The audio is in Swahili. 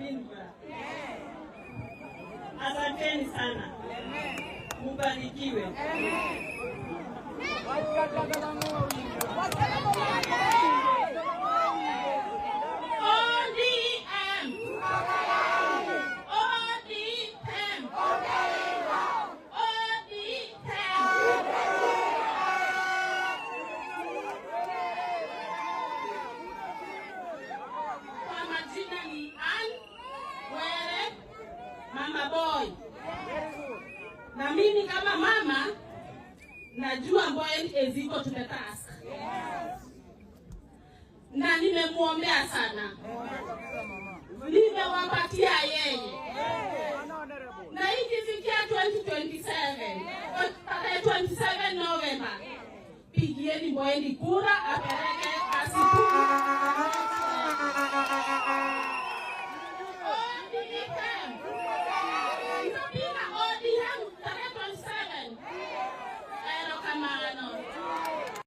Binbra. Asanteni sana. Mubarikiwe. Mama boy. Na mimi kama mama najua Mboweni eziko tumetask. Na nimemuombea sana. Nimewapatia yeye. Na ikifikia 27 November, pigieni Mboweni kura apeleke